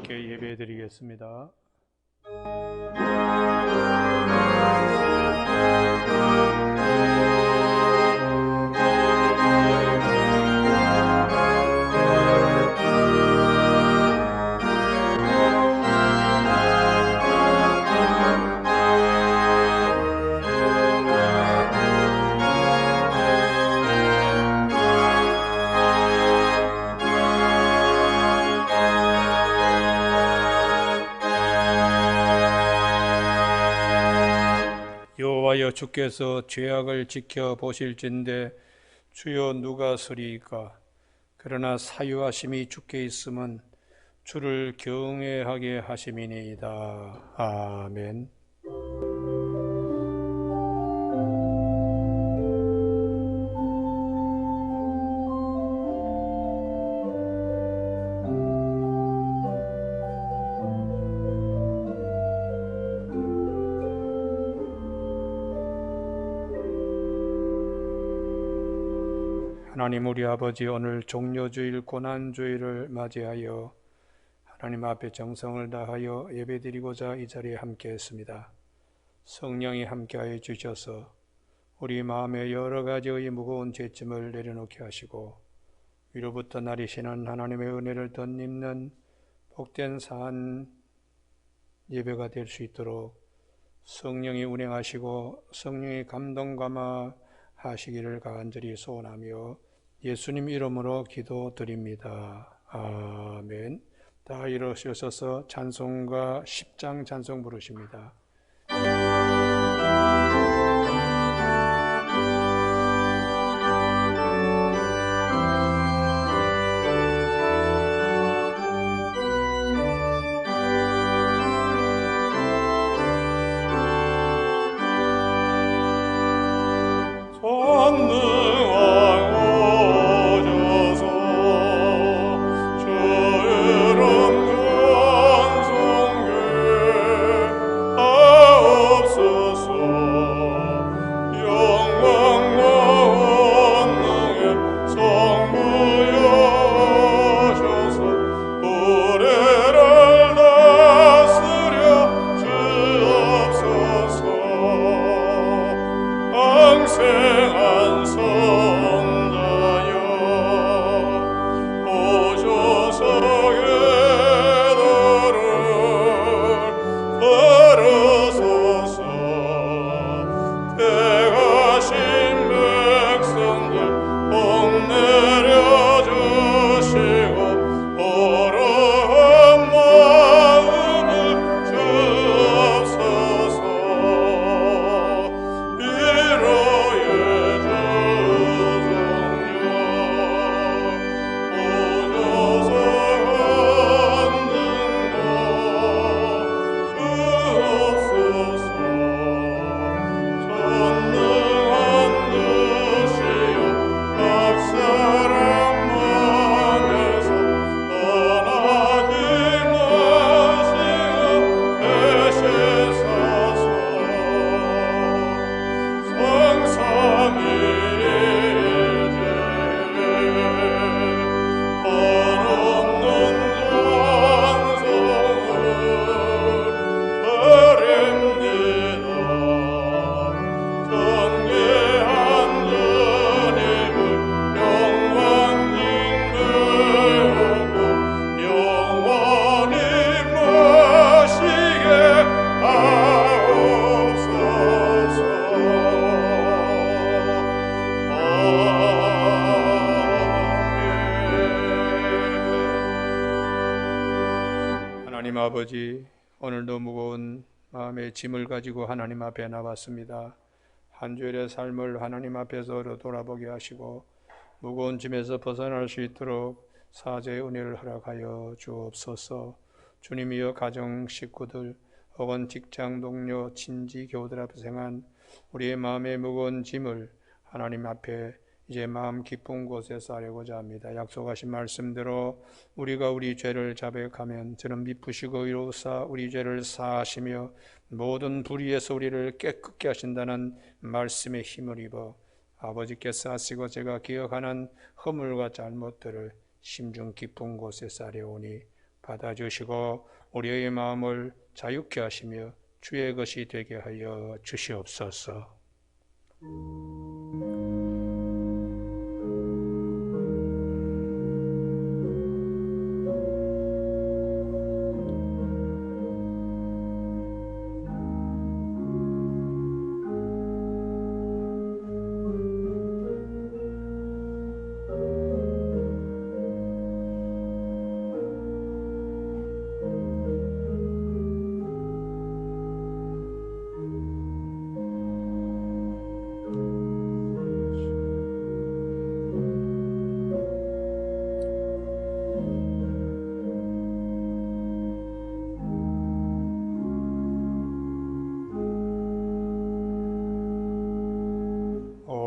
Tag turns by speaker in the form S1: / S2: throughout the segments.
S1: 함께 예배드리겠습니다. 여호와여, 주께서 죄악을 지켜 보실진대 주여 누가 서리이까? 그러나 사유하심이 주께 있음은 주를 경외하게 하심이니이다. 아멘. 하나님 우리 아버지, 오늘 종려주일 고난주일을 맞이하여 하나님 앞에 정성을 다하여 예배드리고자 이 자리에 함께했습니다. 성령이 함께하여 주셔서 우리 마음에 여러 가지의 무거운 죄짐을 내려놓게 하시고 위로부터 나리시는 하나님의 은혜를 덧입는 복된 사한 예배가 될 수 있도록 성령이 운행하시고 성령이 감동 감화하시기를 간절히 소원하며 예수님 이름으로 기도드립니다. 아멘. 다 일어서셔서 찬송가 10장 찬송 부르십니다. 아버지, 오늘도 무거운 마음의 짐을 가지고 하나님 앞에 나왔습니다. 한 주일의 삶을 하나님 앞에서 돌아보게 하시고 무거운 짐에서 벗어날 수 있도록 사죄의 은혜를 허락하여 주옵소서. 주님이여, 가정 식구들 혹은 직장 동료, 친지, 교우들 앞에 행한 우리의 마음의 무거운 짐을 하나님 앞에 이제 마음 깊은 곳에서 하려고자 합니다. 약속하신 말씀대로 우리가 우리 죄를 자백하면 저는 미쁘시고 의로우사 우리 죄를 사하시며 모든 불의에서 우리를 깨끗게 하신다는 말씀에 힘을 입어 아버지께서 하시고 제가 기억하는 허물과 잘못들을 심중 깊은 곳에서 하려오니 받아주시고 우리의 마음을 자유케 하시며 주의 것이 되게 하여 주시옵소서.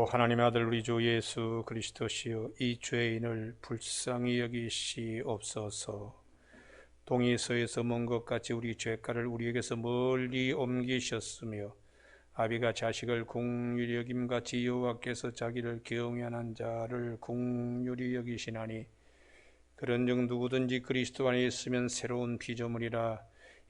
S1: 하나님의 아들 우리 주 예수 그리스도시여, 이 죄인을 불쌍히 여기시옵소서. 동이서에서 먼 것 같이 우리 죄가를 우리에게서 멀리 옮기셨으며 아비가 자식을 긍휼히 여김같이 여호와께서 자기를 경외하는 자를 긍휼히 여기시나니, 그런즉 누구든지 그리스도 안에 있으면 새로운 피조물이라.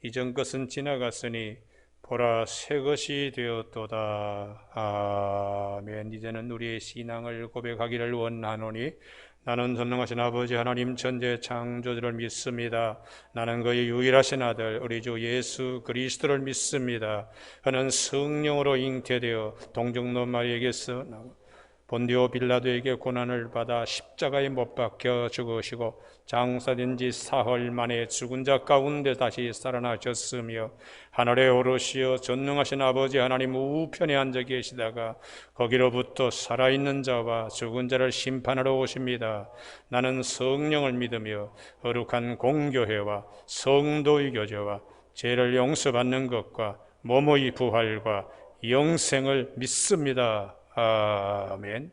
S1: 이전 것은 지나갔으니 보라 새 것이 되었도다. 아멘. 이제는 우리의 신앙을 고백하기를 원하노니, 나는 전능하신 아버지 하나님 천재 창조주를 믿습니다. 나는 그의 유일하신 아들 우리 주 예수 그리스도를 믿습니다. 그는 성령으로 잉태되어 동정노 마리에게서 본디오 빌라도에게 고난을 받아 십자가에 못 박혀 죽으시고 장사된 지 사흘 만에 죽은 자 가운데 다시 살아나셨으며 하늘에 오르시어 전능하신 아버지 하나님 우편에 앉아 계시다가 거기로부터 살아있는 자와 죽은 자를 심판하러 오십니다. 나는 성령을 믿으며 거룩한 공교회와 성도의 교제와 죄를 용서받는 것과 몸의 부활과 영생을 믿습니다. 아멘.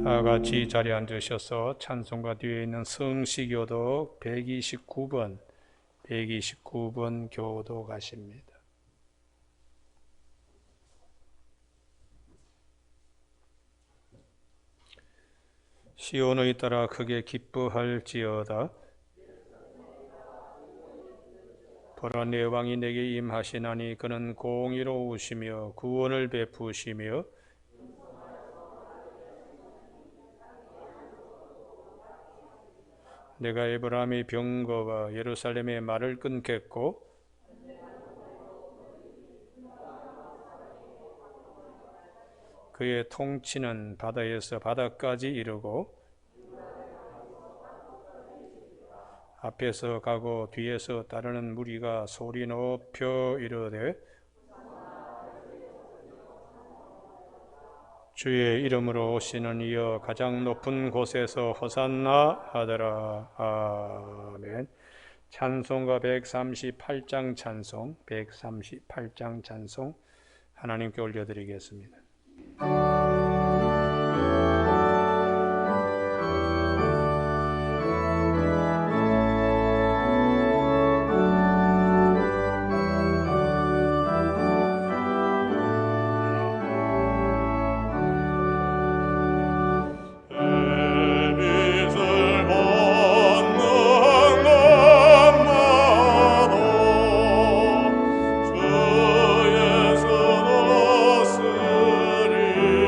S1: 다 같이 자리에 앉으셔서 찬송가 뒤에 있는 성시교도 129번 교도 가십니다. 시온의 따라 크게 기뻐할지어다. 보라 내 왕이 내게 임하시나니 그는 공의로우시며 구원을 베푸시며 내가 에브라임의 병거와 예루살렘의 말을 끊겠고 그의 통치는 바다에서 바다까지 이르고 앞에서 가고 뒤에서 따르는 무리가 소리 높여 이르되 주의 이름으로 오시는 이여 가장 높은 곳에서 호산나 하더라. 아멘. 찬송가 138장 찬송, 138장 찬송 하나님께 올려드리겠습니다.
S2: 주의 손 옷으리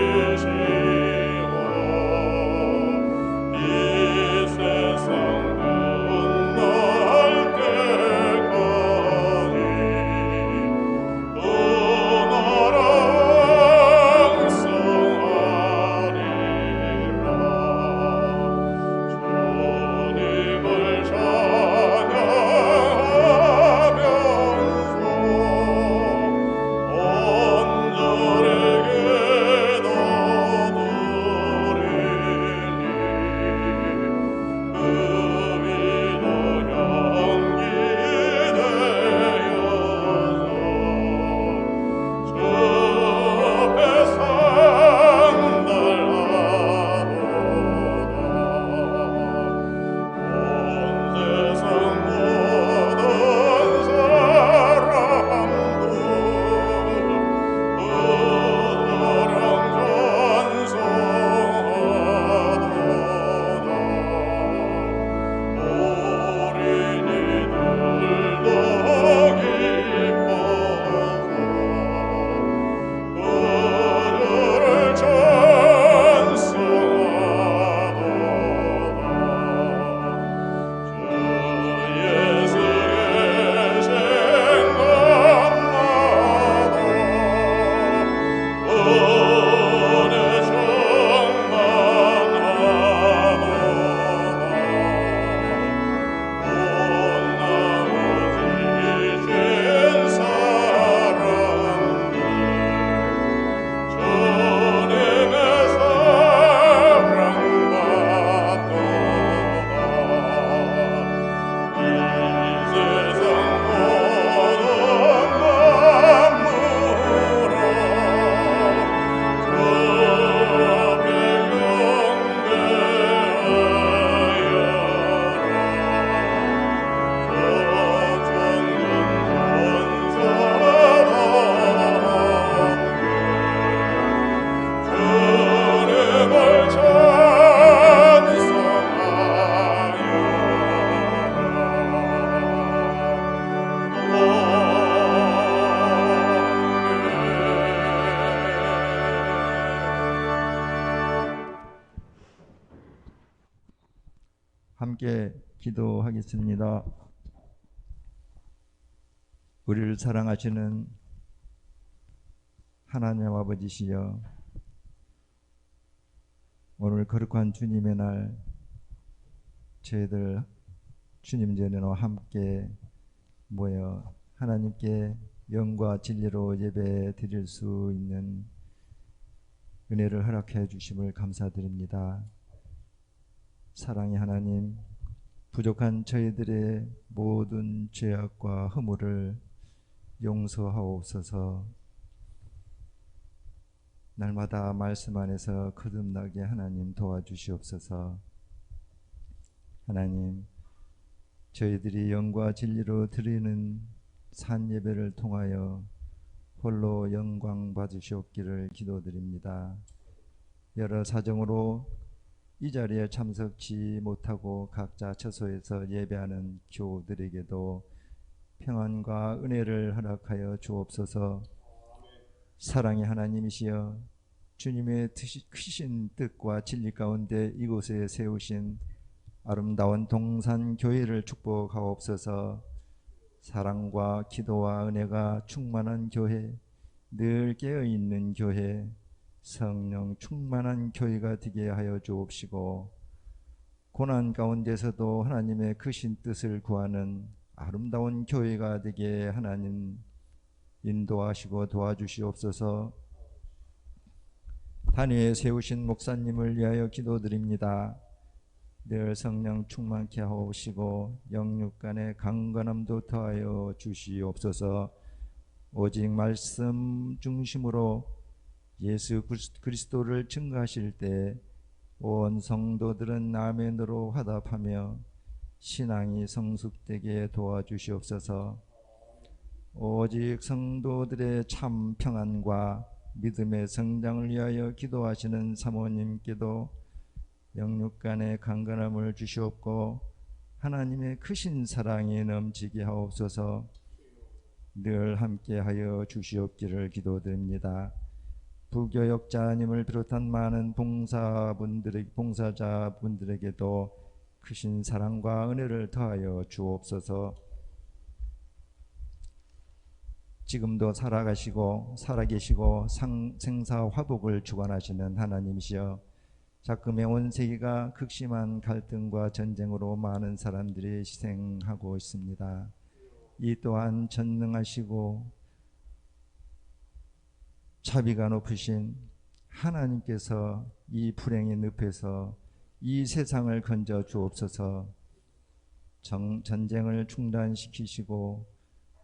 S2: 함께 기도하겠습니다. 우리를 사랑하시는 하나님 아버지시여, 오늘 거룩한 주님의 날 저희들 주님 전에로 함께 모여 하나님께 영과 진리로 예배 드릴 수 있는 은혜를 허락해 주심을 감사드립니다. 사랑의 하나님, 부족한 저희들의 모든 죄악과 허물을 용서하옵소서. 날마다 말씀 안에서 거듭나게 하나님 도와주시옵소서. 하나님, 저희들이 영과 진리로 드리는 산 예배를 통하여 홀로 영광 받으시옵기를 기도드립니다. 여러 사정으로 이 자리에 참석치 못하고 각자 처소에서 예배하는 교우들에게도 평안과 은혜를 허락하여 주옵소서. 사랑의 하나님이시여, 주님의 크신 뜻과 진리 가운데 이곳에 세우신 아름다운 동산교회를 축복하옵소서. 사랑과 기도와 은혜가 충만한 교회, 늘 깨어있는 교회, 성령 충만한 교회가 되게 하여 주옵시고, 고난 가운데서도 하나님의 크신 뜻을 구하는 아름다운 교회가 되게 하나님 인도하시고 도와주시옵소서. 단위에 세우신 목사님을 위하여 기도드립니다. 늘 성령 충만케 하옵시고 영육간의 강건함도 더하여 주시옵소서. 오직 말씀 중심으로 예수 그리스도를 증거하실 때 온 성도들은 아멘으로 화답하며 신앙이 성숙되게 도와주시옵소서. 오직 성도들의 참 평안과 믿음의 성장을 위하여 기도하시는 사모님께도 영육간의 강건함을 주시옵고 하나님의 크신 사랑이 넘치게 하옵소서. 늘 함께하여 주시옵기를 기도드립니다. 부교역자님을 비롯한 많은 봉사자분들에게도 크신 사랑과 은혜를 더하여 주옵소서. 지금도 살아계시고 생사화복을 주관하시는 하나님이시여, 작금의 온 세계가 극심한 갈등과 전쟁으로 많은 사람들이 희생하고 있습니다. 이 또한 전능하시고 자비가 높으신 하나님께서 이 불행의 늪에서 이 세상을 건져 주옵소서. 전쟁을 중단시키시고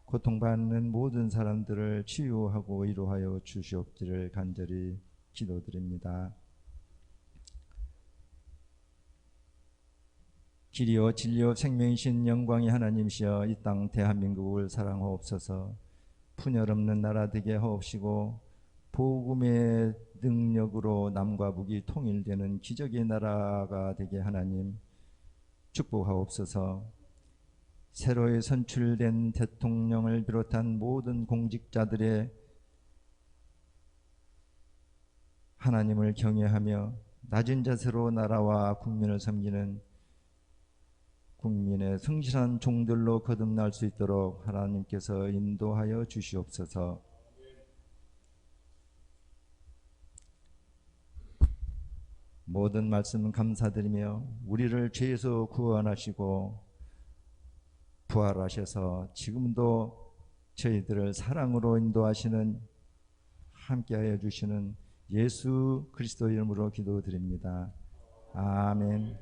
S2: 고통받는 모든 사람들을 치유하고 위로하여 주시옵기를 간절히 기도드립니다. 길이요 진리요 생명이신 영광의 하나님이시여, 이 땅 대한민국을 사랑하옵소서. 분열 없는 나라 되게 하옵시고 복음의 능력으로 남과 북이 통일되는 기적의 나라가 되게 하나님 축복하옵소서. 새로 선출된 대통령을 비롯한 모든 공직자들의 하나님을 경외하며 낮은 자세로 나라와 국민을 섬기는 국민의 성실한 종들로 거듭날 수 있도록 하나님께서 인도하여 주시옵소서. 모든 말씀 감사드리며 우리를 죄에서 구원하시고 부활하셔서 지금도 저희들을 사랑으로 인도하시는, 함께하여 주시는 예수 그리스도 이름으로 기도드립니다. 아멘.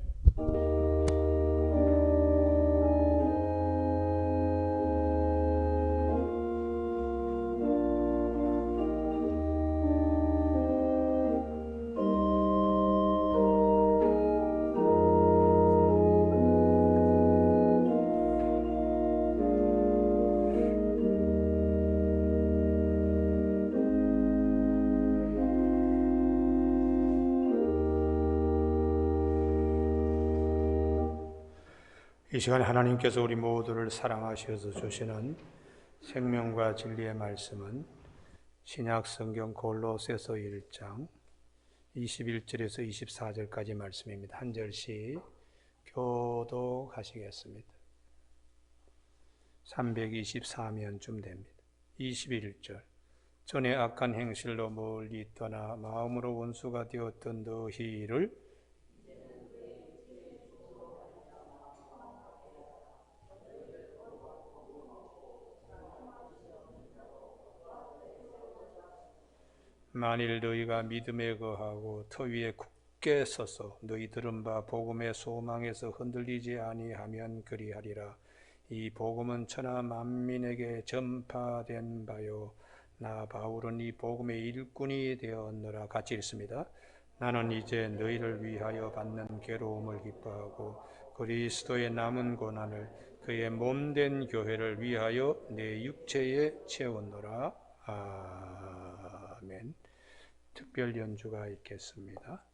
S1: 이 시간에 하나님께서 우리 모두를 사랑하셔서 주시는 생명과 진리의 말씀은 신약성경 골로새서 1장 21절에서 24절까지 말씀입니다. 한 절씩 교독하시겠습니다. 324면쯤 됩니다. 21절. 전에 악한 행실로 멀리 떠나 마음으로 원수가 되었던 너희를 만일 너희가 믿음에 거하고 터 위에 굳게 서서 너희 들은 바 복음의 소망에서 흔들리지 아니하면 그리하리라. 이 복음은 천하 만민에게 전파된 바요 나 바울은 이 복음의 일꾼이 되었노라. 같이 읽습니다. 나는 이제 너희를 위하여 받는 괴로움을 기뻐하고 그리스도의 남은 고난을 그의 몸된 교회를 위하여 내 육체에 채웠노라. 아멘. 특별 연주가 있겠습니다.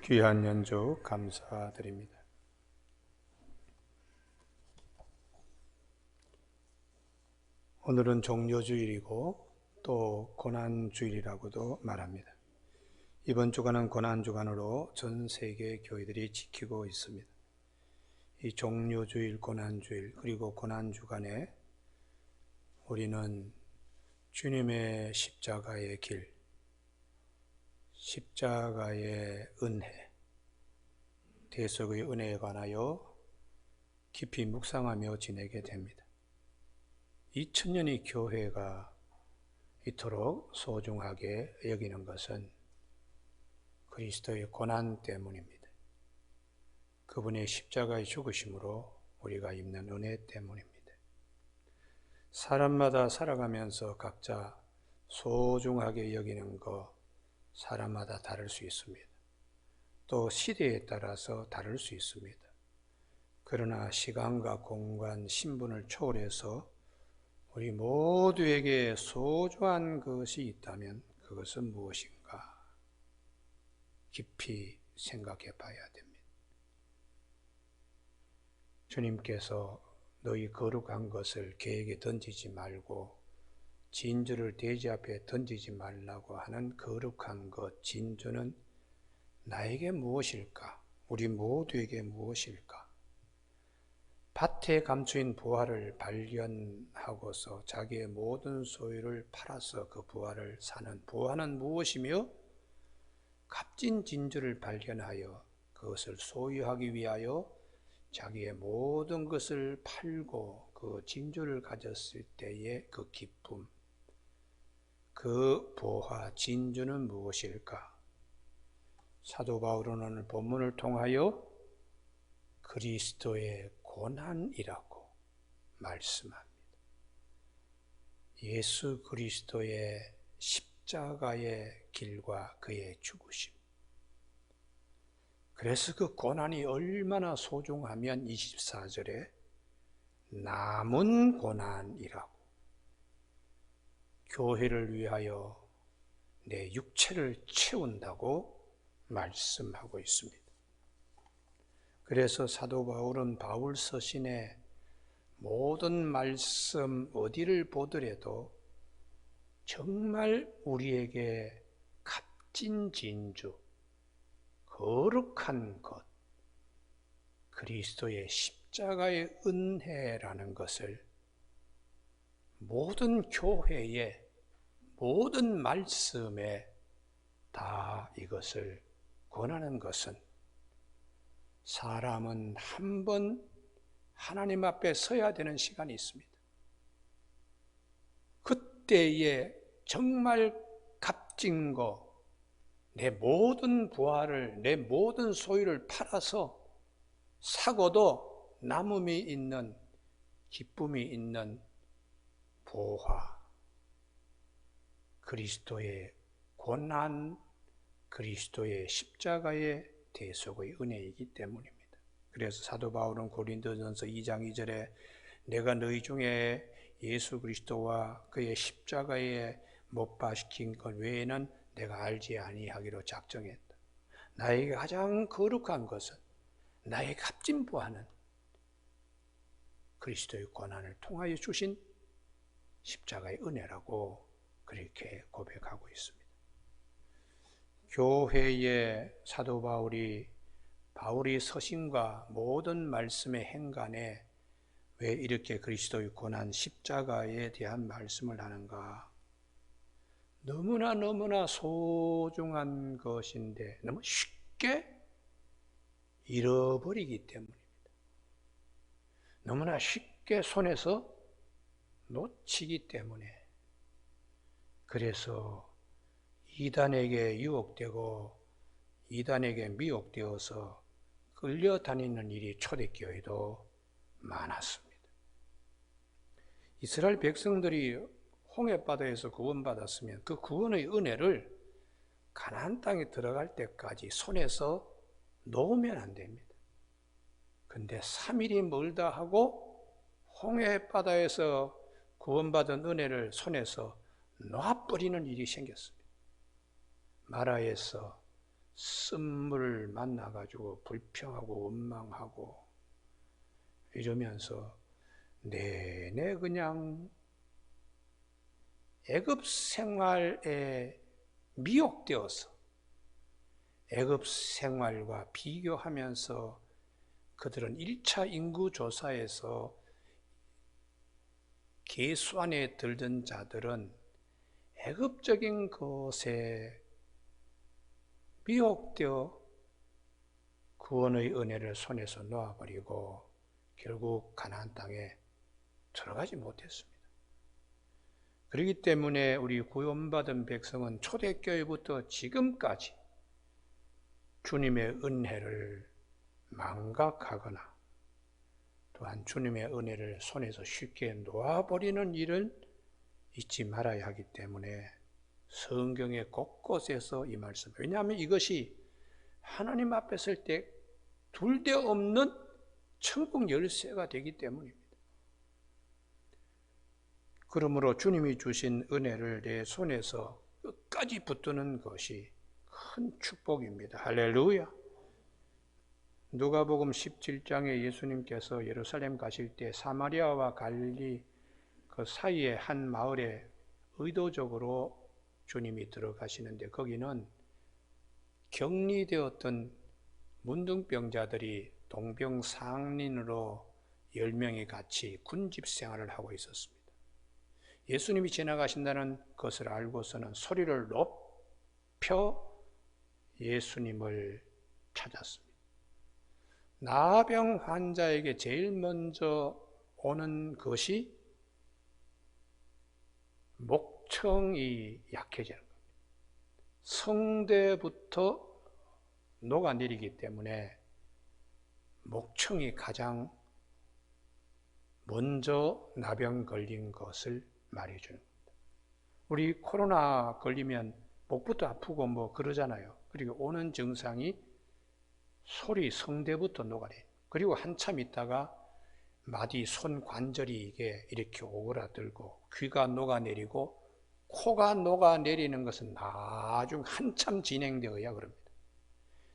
S1: 귀한 연주 감사드립니다. 오늘은 종료주일이고 또 고난주일이라고도 말합니다. 이번 주간은 고난주간으로 전 세계 교회들이 지키고 있습니다. 이 종료주일, 고난주일, 그리고 고난주간에 우리는 주님의 십자가의 길, 십자가의 은혜, 대속의 은혜에 관하여 깊이 묵상하며 지내게 됩니다. 2000년의 교회가 이토록 소중하게 여기는 것은 그리스도의 고난 때문입니다. 그분의 십자가의 죽으심으로 우리가 입는 은혜 때문입니다. 사람마다 살아가면서 각자 소중하게 여기는 것, 사람마다 다를 수 있습니다. 또 시대에 따라서 다를 수 있습니다. 그러나 시간과 공간, 신분을 초월해서 우리 모두에게 소중한 것이 있다면 그것은 무엇인가? 깊이 생각해 봐야 됩니다. 주님께서 너희 거룩한 것을 개에게 던지지 말고 진주를 돼지 앞에 던지지 말라고 하는 거룩한 것, 진주는 나에게 무엇일까? 우리 모두에게 무엇일까? 밭에 감추인 부활을 발견하고서 자기의 모든 소유를 팔아서 그 부활을 사는 부활은 무엇이며 값진 진주를 발견하여 그것을 소유하기 위하여 자기의 모든 것을 팔고 그 진주를 가졌을 때의 그 기쁨, 그 보화, 진주는 무엇일까? 사도 바울은 오늘 본문을 통하여 그리스도의 고난이라고 말씀합니다. 예수 그리스도의 십자가의 길과 그의 죽으심. 그래서 그 고난이 얼마나 소중하면 24절에 남은 고난이라고 교회를 위하여 내 육체를 채운다고 말씀하고 있습니다. 그래서 사도 바울은 바울 서신의 모든 말씀 어디를 보더라도 정말 우리에게 값진 진주, 거룩한 것, 그리스도의 십자가의 은혜라는 것을 모든 교회에, 모든 말씀에 다 이것을 권하는 것은 사람은 한 번 하나님 앞에 서야 되는 시간이 있습니다. 그때에 정말 값진 거, 내 모든 부활을, 내 모든 소유를 팔아서 사고도 남음이 있는, 기쁨이 있는 보화, 그리스도의 고난, 그리스도의 십자가의 대속의 은혜이기 때문입니다. 그래서 사도 바울은 고린도전서 2장 2절에 내가 너희 중에 예수 그리스도와 그의 십자가에 못 박힌 것 외에는 내가 알지 아니하기로 작정했다. 나에게 가장 거룩한 것은, 나의 값진 부하는 그리스도의 고난을 통하여 주신 십자가의 은혜라고 그렇게 고백하고 있습니다. 교회의 사도 바울이 서신과 모든 말씀의 행간에 왜 이렇게 그리스도의 고난 십자가에 대한 말씀을 하는가? 너무나 소중한 것인데 너무 쉽게 잃어버리기 때문입니다. 너무나 쉽게 손에서 놓치기 때문에, 그래서 이단에게 유혹되고 이단에게 미혹되어서 끌려다니는 일이 초대교회도 많았습니다. 이스라엘 백성들이 홍해바다에서 구원받았으면 그 구원의 은혜를 가나안 땅에 들어갈 때까지 손에서 놓으면 안 됩니다. 근데 3일이 멀다 하고 홍해바다에서 구원받은 은혜를 손에서 놔버리는 일이 생겼습니다. 마라에서 쓴물을 만나가지고 불평하고 원망하고 이러면서 내내 그냥 애굽 생활에 미혹되어서 애굽 생활과 비교하면서 그들은 1차 인구조사에서 계수 안에 들던 자들은 애굽적인 것에 미혹되어 구원의 은혜를 손에서 놓아버리고 결국 가나안 땅에 들어가지 못했습니다. 그렇기 때문에 우리 구원받은 백성은 초대교회부터 지금까지 주님의 은혜를 망각하거나 또한 주님의 은혜를 손에서 쉽게 놓아버리는 일을 잊지 말아야 하기 때문에 성경의 곳곳에서 이 말씀, 왜냐하면 이것이 하나님 앞에 설 때 둘 데 없는 천국 열쇠가 되기 때문입니다. 그러므로 주님이 주신 은혜를 내 손에서 끝까지 붙드는 것이 큰 축복입니다. 할렐루야. 누가복음 17장에 예수님께서 예루살렘 가실 때 사마리아와 갈릴리 그 사이에 한 마을에 의도적으로 주님이 들어가시는데 거기는 격리되었던 문둥병자들이 동병상련으로 10명이 같이 군집 생활을 하고 있었습니다. 예수님이 지나가신다는 것을 알고서는 소리를 높여 예수님을 찾았습니다. 나병 환자에게 제일 먼저 오는 것이 목청이 약해지는 겁니다. 성대부터 녹아내리기 때문에 목청이 가장 먼저 나병 걸린 것을 말해주는 겁니다. 우리 코로나 걸리면 목부터 아프고 뭐 그러잖아요. 그리고 오는 증상이 소리, 성대부터 녹아내려. 그리고 한참 있다가 마디, 손 관절이 이게 이렇게 오그라들고 귀가 녹아내리고 코가 녹아내리는 것은 나중 한참 진행되어야 그럽니다.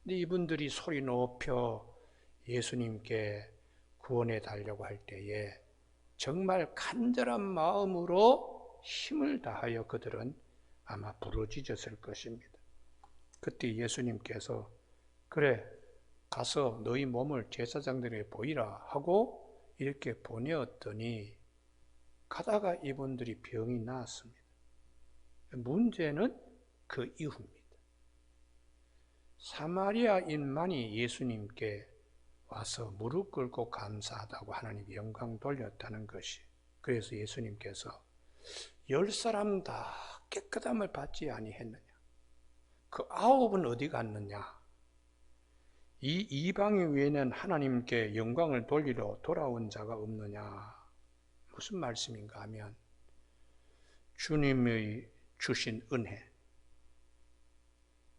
S1: 근데 이분들이 소리 높여 예수님께 구원해 달라고 할 때에 정말 간절한 마음으로 힘을 다하여 그들은 아마 부르짖었을 것입니다. 그때 예수님께서 그래 가서 너희 몸을 제사장들에게 보이라 하고 이렇게 보내었더니 가다가 이분들이 병이 나았습니다. 문제는 그 이후입니다. 사마리아인만이 예수님께 와서 무릎 꿇고 감사하다고 하나님께 영광 돌렸다는 것이, 그래서 예수님께서 10사람 다 깨끗함을 받지 아니했느냐? 그 9은 어디 갔느냐? 이 이방인 외에는 하나님께 영광을 돌리러 돌아온 자가 없느냐? 무슨 말씀인가 하면 주님의 주신 은혜,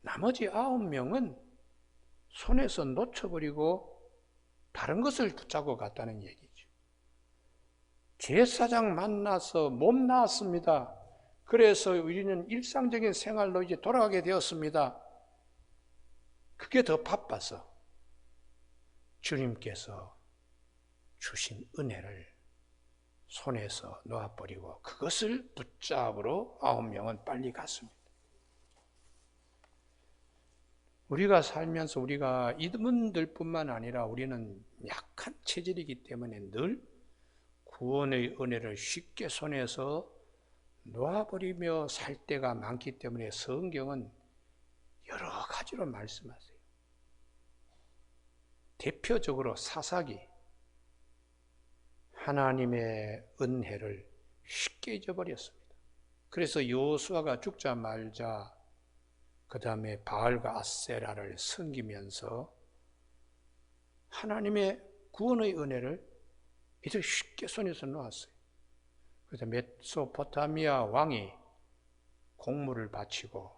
S1: 나머지 9명은 손에서 놓쳐버리고 다른 것을 붙잡고 갔다는 얘기죠. 제사장 만나서 몸 나았습니다. 그래서 우리는 일상적인 생활로 이제 돌아가게 되었습니다. 그게 더 바빠서 주님께서 주신 은혜를 손에서 놓아버리고 그것을 붙잡으러 9명은 빨리 갔습니다. 우리가 살면서 우리가 이분들뿐만 아니라 우리는 약한 체질이기 때문에 늘 구원의 은혜를 쉽게 손에서 놓아버리며 살 때가 많기 때문에 성경은 여러 가지로 말씀하세요. 대표적으로 사사기, 하나님의 은혜를 쉽게 잊어버렸습니다. 그래서 여호수아가 죽자 말자 그 다음에 바알과 아세라를 섬기면서 하나님의 구원의 은혜를 이들 쉽게 손에서 놓았어요. 그래서 메소포타미아 왕이 공물을 바치고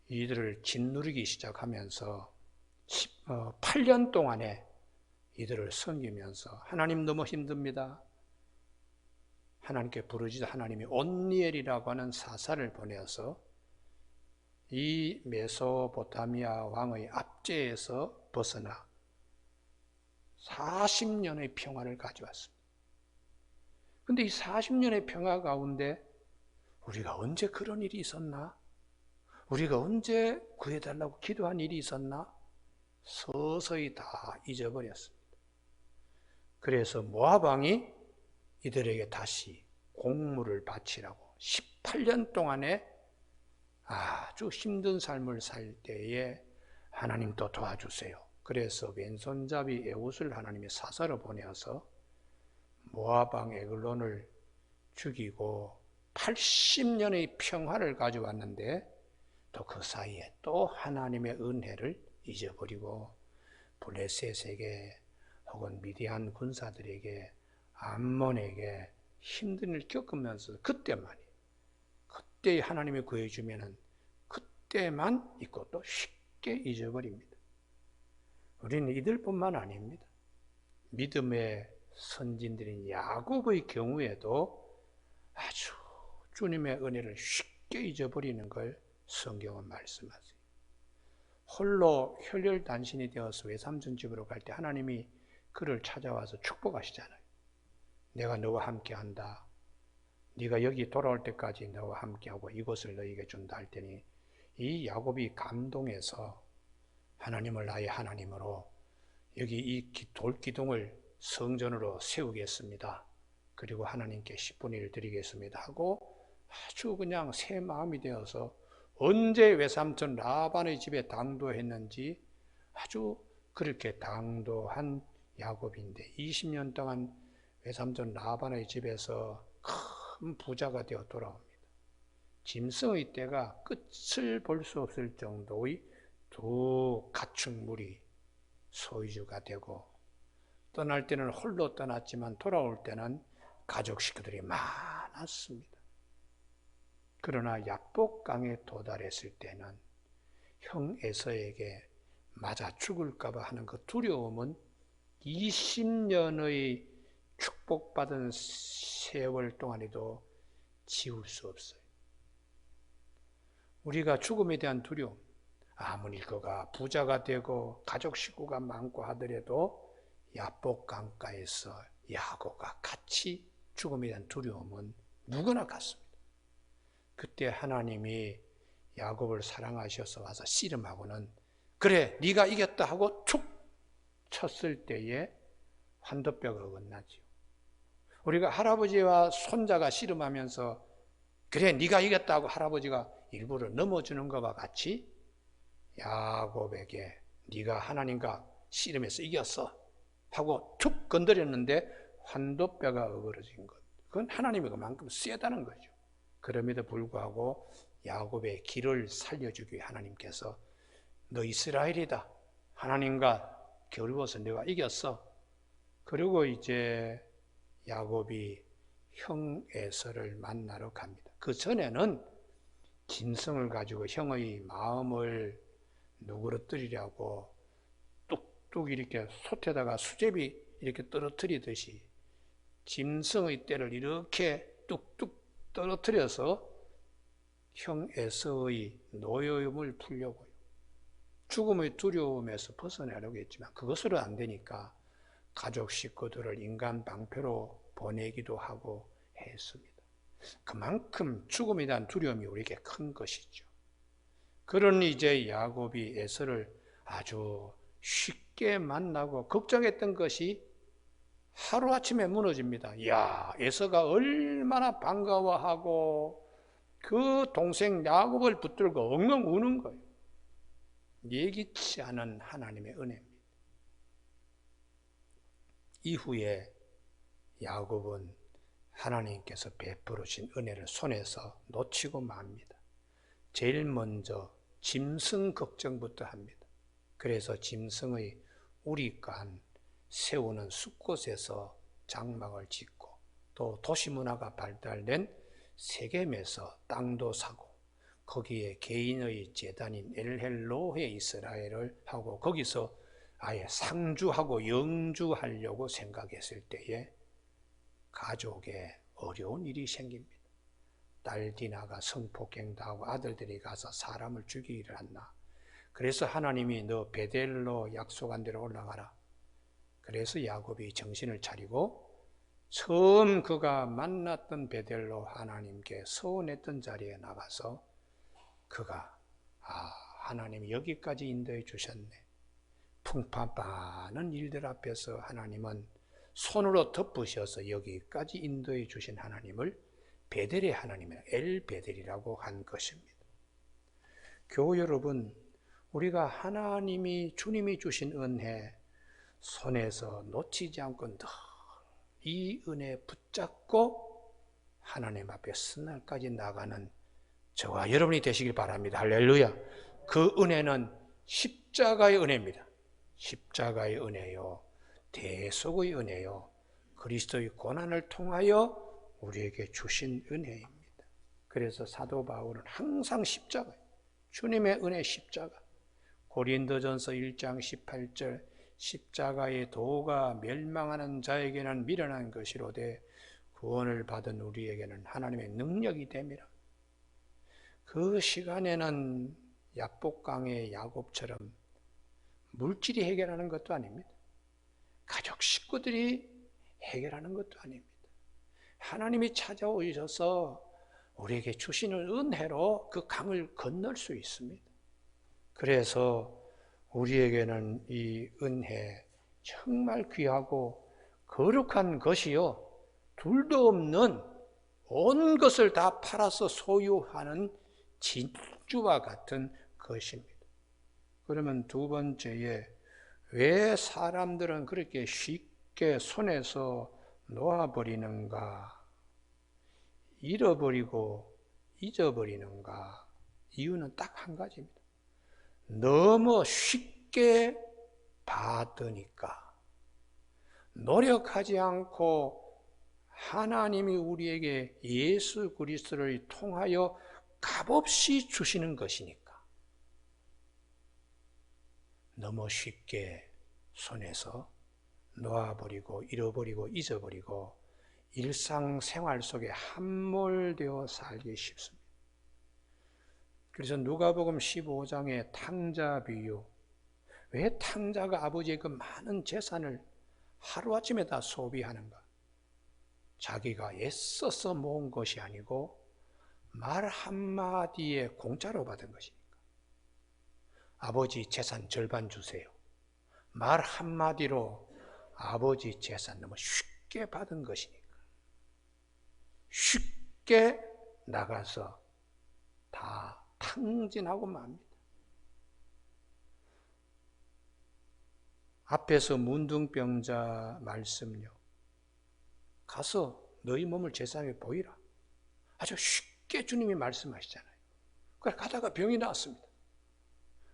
S1: 이들을 짓누르기 시작하면서 8년 동안에 이들을 섬기면서 하나님 너무 힘듭니다. 하나님께 부르짖어 하나님이 온니엘이라고 하는 사사를 보내어서 이 메소포타미아 왕의 압제에서 벗어나 40년의 평화를 가져왔습니다. 그런데 이 40년의 평화 가운데 우리가 언제 그런 일이 있었나? 우리가 언제 구해달라고 기도한 일이 있었나? 서서히 다 잊어버렸습니다. 그래서 모압 왕이 이들에게 다시 공물을 바치라고 18년 동안에 아주 힘든 삶을 살 때에 하나님 또 도와주세요. 그래서 왼손잡이 에훗을 하나님이 사사로 보내어서 모압 왕 에글론을 죽이고 80년의 평화를 가져왔는데 또 그 사이에 또 하나님의 은혜를 잊어버리고 블레셋에게 혹은 미디안 군사들에게 암몬에게 힘든 일을 겪으면서 그때 하나님이 구해주면은 그때만 있고 또 쉽게 잊어버립니다. 우리는 이들뿐만 아닙니다. 믿음의 선진들인 야곱의 경우에도 아주 주님의 은혜를 쉽게 잊어버리는 걸 성경은 말씀하세요. 홀로 혈혈단신이 되어서 외삼촌 집으로 갈 때 하나님이 그를 찾아와서 축복하시잖아요. 내가 너와 함께한다. 네가 여기 돌아올 때까지 너와 함께하고 이곳을 너에게 준다 할 테니 이 야곱이 감동해서 하나님을 나의 하나님으로 여기 이 돌기둥을 성전으로 세우겠습니다. 그리고 하나님께 10분의 1 드리겠습니다 하고 아주 그냥 새 마음이 되어서 언제 외삼촌 라반의 집에 당도했는지 아주 그렇게 당도한 야곱인데 20년 동안 외삼촌 라반의 집에서 큰 부자가 되어 돌아옵니다. 짐승의 떼가 끝을 볼 수 없을 정도의 두 가축물이 소유주가 되고 떠날 때는 홀로 떠났지만 돌아올 때는 가족 식구들이 많았습니다. 그러나 야복강에 도달했을 때는 형 에서에게 맞아 죽을까 봐 하는 그 두려움은 20년의 축복받은 세월 동안에도 지울 수 없어요. 우리가 죽음에 대한 두려움, 아무리 그가 부자가 되고 가족 식구가 많고 하더라도 야복강가에서 야곱과 같이 죽음에 대한 두려움은 누구나 같습니다. 그때 하나님이 야곱을 사랑하셔서 와서 씨름하고는 그래 네가 이겼다 하고 툭 쳤을 때에 환도뼈가 어긋나지요. 우리가 할아버지와 손자가 씨름하면서 그래 네가 이겼다고 할아버지가 일부러 넘어주는 것과 같이 야곱에게 네가 하나님과 씨름해서 이겼어 하고 툭 건드렸는데 환도뼈가 어그러진 것. 그건 하나님이 그만큼 세다는 거죠. 그럼에도 불구하고 야곱의 길을 살려주기 위해 하나님께서 너 이스라엘이다. 하나님과 겨루어서 내가 이겼어. 그리고 이제 야곱이 형 에서를 만나러 갑니다. 그 전에는 짐승을 가지고 형의 마음을 누그러뜨리려고 뚝뚝 이렇게 솥에다가 수제비 이렇게 떨어뜨리듯이 짐승의 떼를 이렇게 뚝뚝 떨어뜨려서 형 에서의 노여움을 풀려고요. 죽음의 두려움에서 벗어나려고 했지만 그것으로 안 되니까 가족 식구들을 인간 방패로 보내기도 하고 했습니다. 그만큼 죽음에 대한 두려움이 우리에게 큰 것이죠. 그러니 이제 야곱이 에서를 아주 쉽게 만나고 걱정했던 것이 하루아침에 무너집니다. 이야, 에서가 얼마나 반가워하고 그 동생 야곱을 붙들고 엉엉 우는 거예요. 예기치 않은 하나님의 은혜입니다. 이후에 야곱은 하나님께서 베풀으신 은혜를 손에서 놓치고 맙니다. 제일 먼저 짐승 걱정부터 합니다. 그래서 짐승의 우리간 세우는 숲곳에서 장막을 짓고 또 도시문화가 발달된 세겜에서 땅도 사고 거기에 개인의 제단인 엘헬로헤 이스라엘을 하고 거기서 아예 상주하고 영주하려고 생각했을 때에 가족에 어려운 일이 생깁니다. 딸 디나가 성폭행당하고 아들들이 가서 사람을 죽이기를 한다. 그래서 하나님이 너 베델로 약속한 대로 올라가라. 그래서 야곱이 정신을 차리고 처음 그가 만났던 베델로 하나님께 서원했던 자리에 나가서 그가 하나님이 여기까지 인도해 주셨네. 풍파많은 일들 앞에서 하나님은 손으로 덮으셔서 여기까지 인도해 주신 하나님을 베델의 하나님이라 엘베델이라고 한 것입니다. 교우 여러분, 우리가 주님이 주신 은혜 손에서 놓치지 않고 늘 이 은혜 붙잡고 하나님 앞에 승날까지 나가는 저와 여러분이 되시길 바랍니다. 할렐루야. 그 은혜는 십자가의 은혜입니다. 십자가의 은혜요, 대속의 은혜요, 그리스도의 고난을 통하여 우리에게 주신 은혜입니다. 그래서 사도 바울은 항상 십자가, 주님의 은혜 십자가, 고린도전서 1장 18절 십자가의 도가 멸망하는 자에게는 미련한 것이로되 구원을 받은 우리에게는 하나님의 능력이 됨이라. 그 시간에는 야복강의 야곱처럼 물질이 해결하는 것도 아닙니다. 가족 식구들이 해결하는 것도 아닙니다. 하나님이 찾아오셔서 우리에게 주시는 은혜로 그 강을 건널 수 있습니다. 그래서 우리에게는 이 은혜 정말 귀하고 거룩한 것이요, 둘도 없는 온 것을 다 팔아서 소유하는 진주와 같은 것입니다. 그러면 두 번째에 왜 사람들은 그렇게 쉽게 손에서 놓아버리는가, 잃어버리고 잊어버리는가? 이유는 딱 한 가지입니다. 너무 쉽게 받으니까, 노력하지 않고 하나님이 우리에게 예수 그리스도를 통하여 값없이 주시는 것이니까 너무 쉽게 손에서 놓아버리고 잃어버리고 잊어버리고 일상생활 속에 함몰되어 살기 쉽습니다. 그래서 누가복음 15장의 탕자 비유, 왜 탕자가 아버지의 그 많은 재산을 하루아침에 다 소비하는가? 자기가 애써서 모은 것이 아니고 말 한마디에 공짜로 받은 것이니까. 아버지 재산 절반 주세요. 말 한마디로 아버지 재산 너무 쉽게 받은 것이니까. 쉽게 나가서 다 탕진하고 맙니다. 앞에서 문둥병자 말씀요, 가서 너희 몸을 제사에 보이라. 아주 쉽게 주님이 말씀하시잖아요. 그래 가다가 병이 나왔습니다.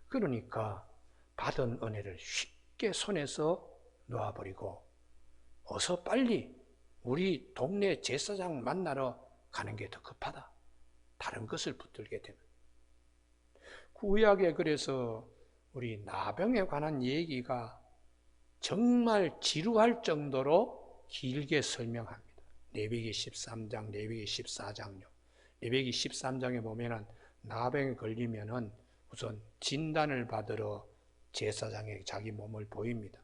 S1: 그러니까 받은 은혜를 쉽게 손에서 놓아버리고 어서 빨리 우리 동네 제사장 만나러 가는 게 더 급하다. 다른 것을 붙들게 됩니다. 구약에 그래서 우리 나병에 관한 얘기가 정말 지루할 정도로 길게 설명합니다. 레위기 13장, 레위기 14장요. 레위기 13장에 보면은 나병에 걸리면은 우선 진단을 받으러 제사장에 자기 몸을 보입니다.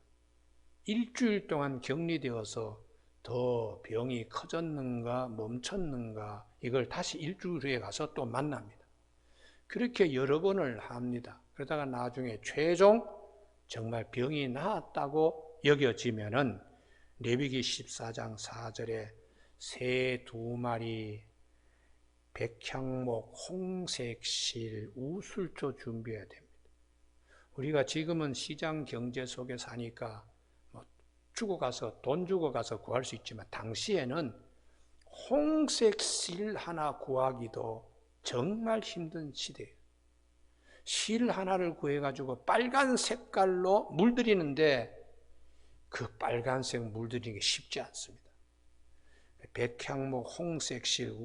S1: 일주일 동안 격리되어서 더 병이 커졌는가 멈췄는가 이걸 다시 일주일 후에 가서 또 만납니다. 그렇게 여러 번을 합니다. 그러다가 나중에 최종 정말 병이 나았다고 여겨지면은 레위기 14장 4절에 새 2마리, 백향목, 홍색실, 우술초 준비해야 됩니다. 우리가 지금은 시장 경제 속에 사니까 돈 주고 가서 구할 수 있지만 당시에는 홍색실 하나 구하기도 정말 힘든 시대예요. 실 하나를 구해가지고 빨간 색깔로 물들이는데 그 빨간색 물들이는 게 쉽지 않습니다. 백향목, 홍색실,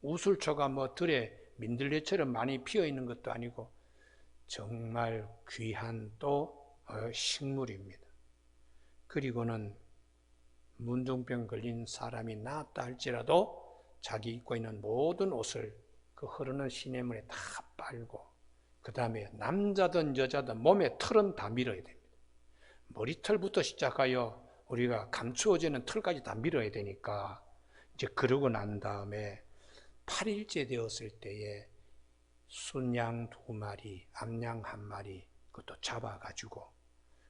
S1: 우술초가 뭐 들에 민들레처럼 많이 피어 있는 것도 아니고 정말 귀한 또 식물입니다. 그리고는 문둥병 걸린 사람이 나았다 할지라도 자기 입고 있는 모든 옷을 그 흐르는 시냇물에 다 빨고 그 다음에 남자든 여자든 몸에 털은 다 밀어야 됩니다. 머리털부터 시작하여 우리가 감추어지는 털까지 다 밀어야 되니까 이제 그러고 난 다음에 8일째 되었을 때에 순양 2마리, 암양 1마리 그것도 잡아가지고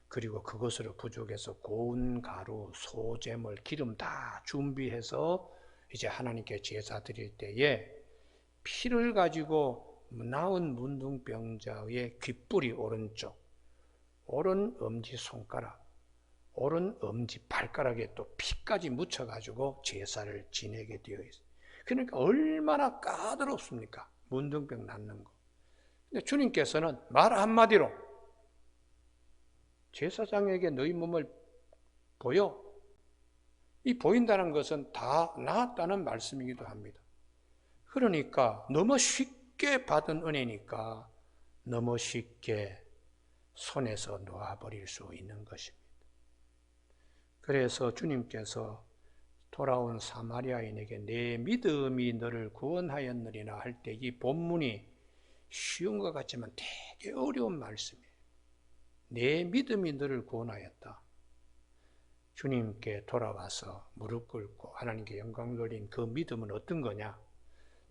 S1: 그리고 그것으로 부족해서 고운 가루, 소재물, 기름 다 준비해서 이제 하나님께 제사 드릴 때에 피를 가지고 나은 문둥병자의 귓불이 오른쪽, 오른 엄지손가락, 오른 엄지발가락에 또 피까지 묻혀가지고 제사를 지내게 되어 있어요. 그러니까 얼마나 까다롭습니까? 문둥병 낫는 거. 근데 주님께서는 말 한마디로 제사장에게 너희 몸을 보여. 이 보인다는 것은 다 나았다는 말씀이기도 합니다. 그러니까 너무 쉽게 받은 은혜니까 너무 쉽게 손에서 놓아버릴 수 있는 것입니다. 그래서 주님께서 돌아온 사마리아인에게 내 믿음이 너를 구원하였느니라 할 때 이 본문이 쉬운 것 같지만 되게 어려운 말씀이에요. 내 믿음이 너를 구원하였다. 주님께 돌아와서 무릎 꿇고 하나님께 영광 돌린 그 믿음은 어떤 거냐?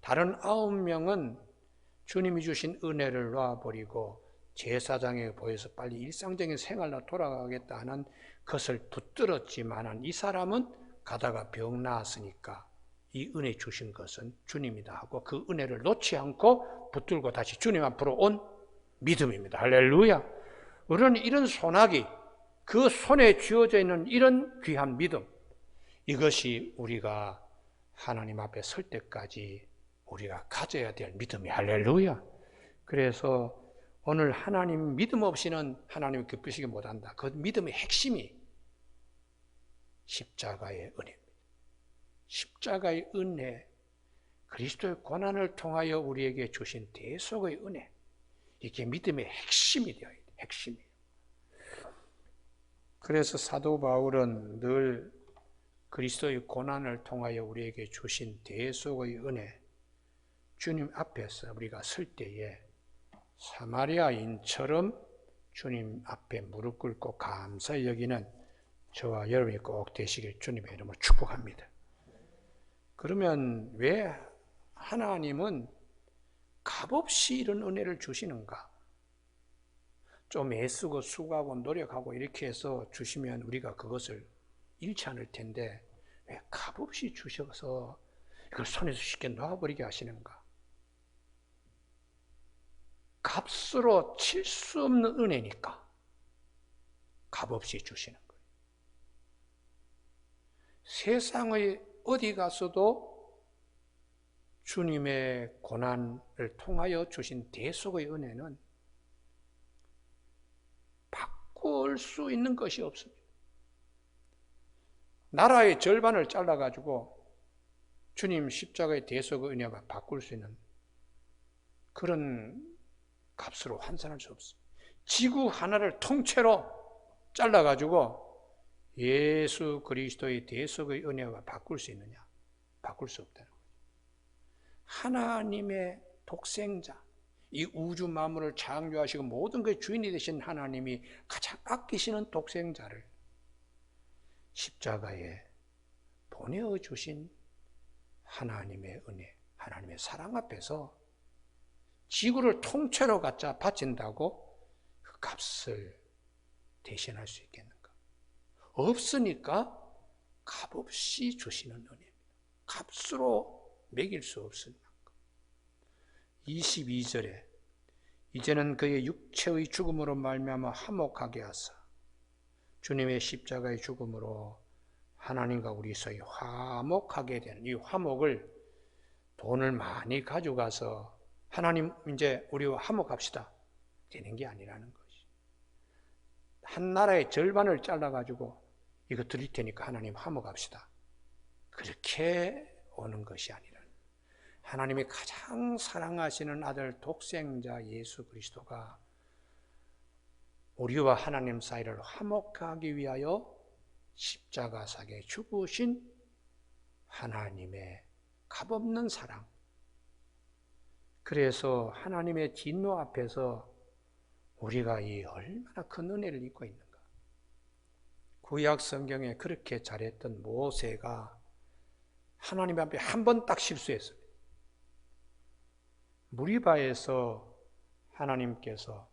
S1: 다른 9명은 주님이 주신 은혜를 놔버리고 제사장에게 보여서 빨리 일상적인 생활로 돌아가겠다 하는 것을 붙들었지만 이 사람은 가다가 병 나았으니까 이 은혜 주신 것은 주님이다 하고 그 은혜를 놓지 않고 붙들고 다시 주님 앞으로 온 믿음입니다. 할렐루야. 우리는 이런 소나기, 그 손에 쥐어져 있는 이런 귀한 믿음, 이것이 우리가 하나님 앞에 설 때까지 우리가 가져야 될 믿음이 할렐루야. 그래서 오늘 하나님 믿음 없이는 하나님을 기쁘시게 못한다. 그 믿음의 핵심이 십자가의 은혜입니다. 십자가의 은혜, 그리스도의 고난을 통하여 우리에게 주신 대속의 은혜, 이게 믿음의 핵심이 되어야 돼요. 핵심이에요. 그래서 사도 바울은 늘 그리스도의 고난을 통하여 우리에게 주신 대속의 은혜, 주님 앞에서 우리가 설 때에 사마리아인처럼 주님 앞에 무릎 꿇고 감사히 여기는 저와 여러분이 꼭 되시길 주님의 이름으로 축복합니다. 그러면 왜 하나님은 값없이 이런 은혜를 주시는가? 좀 애쓰고 수고하고 노력하고 이렇게 해서 주시면 우리가 그것을 잃지 않을 텐데 왜 값없이 주셔서 이걸 손에서 쉽게 놔버리게 하시는가? 값으로 칠 수 없는 은혜니까 값없이 주시는 거예요. 세상의 어디 가서도 주님의 고난을 통하여 주신 대속의 은혜는 바꿀 수 있는 것이 없습니다. 나라의 절반을 잘라가지고 주님 십자가의 대속의 은혜가 바꿀 수 있는 그런 값으로 환산할 수 없습니다. 지구 하나를 통째로 잘라가지고 예수 그리스도의 대속의 은혜가 바꿀 수 있느냐? 바꿀 수 없다는 거죠. 하나님의 독생자, 이 우주 만물을 창조하시고 모든 것의 주인이 되신 하나님이 가장 아끼시는 독생자를 십자가에 보내어주신 하나님의 은혜, 하나님의 사랑 앞에서 지구를 통째로 갖다 바친다고 그 값을 대신할 수 있겠는가? 없으니까 값없이 주시는 은혜입니다. 값으로 매길 수 없습니다. 22절에 이제는 그의 육체의 죽음으로 말미암아 화목하게 하사 주님의 십자가의 죽음으로 하나님과 우리 사이 화목하게 되는 이 화목을 돈을 많이 가져가서 하나님 이제 우리와 화목합시다 되는 게 아니라는 것이. 한 나라의 절반을 잘라가지고 이거 드릴 테니까 하나님 화목합시다. 그렇게 오는 것이 아니라 하나님이 가장 사랑하시는 아들 독생자 예수 그리스도가 우리와 하나님 사이를 화목하기 위하여 십자가상에 죽으신 하나님의 값없는 사랑. 그래서 하나님의 진노 앞에서 우리가 이 얼마나 큰 은혜를 입고 있는가. 구약 성경에 그렇게 잘했던 모세가 하나님 앞에 한 번 딱 실수했어요. 무리바에서 하나님께서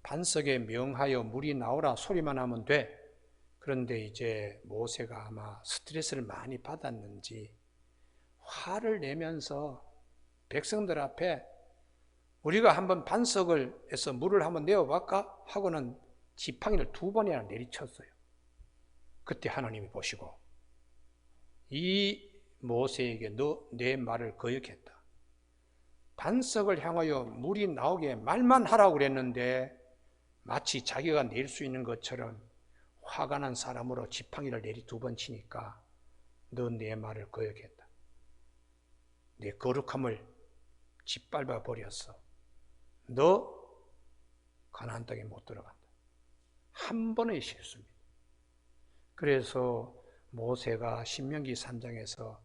S1: 반석에 명하여 물이 나오라 소리만 하면 돼. 그런데 이제 모세가 아마 스트레스를 많이 받았는지 화를 내면서 백성들 앞에 우리가 한번 반석에서 물을 한번 내어볼까? 하고는 지팡이를 2번이나 내리쳤어요. 그때 하나님이 보시고 이 모세에게 너 내 말을 거역했다. 반석을 향하여 물이 나오게 말만 하라고 그랬는데 마치 자기가 낼 수 있는 것처럼 화가 난 사람으로 지팡이를 2번 치니까 너 내 말을 거역했다. 내 거룩함을 짓밟아 버렸어. 너 가나안 땅에 못 들어간다. 한 번의 실수입니다. 그래서 모세가 신명기 3장에서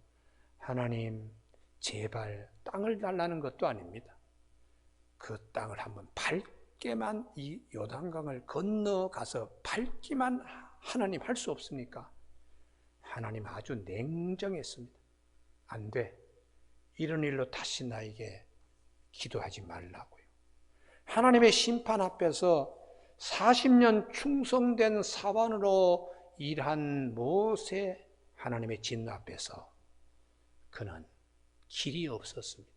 S1: 하나님 제발 땅을 달라는 것도 아닙니다. 그 땅을 한번 밟게만 이 요단강을 건너가서 밟기만 하나님 할 수 없습니까? 하나님 아주 냉정했습니다. 안 돼. 이런 일로 다시 나에게 기도하지 말라고요. 하나님의 심판 앞에서 40년 충성된 사원으로 일한 모세 하나님의 진노 앞에서 그는 길이 없었습니다.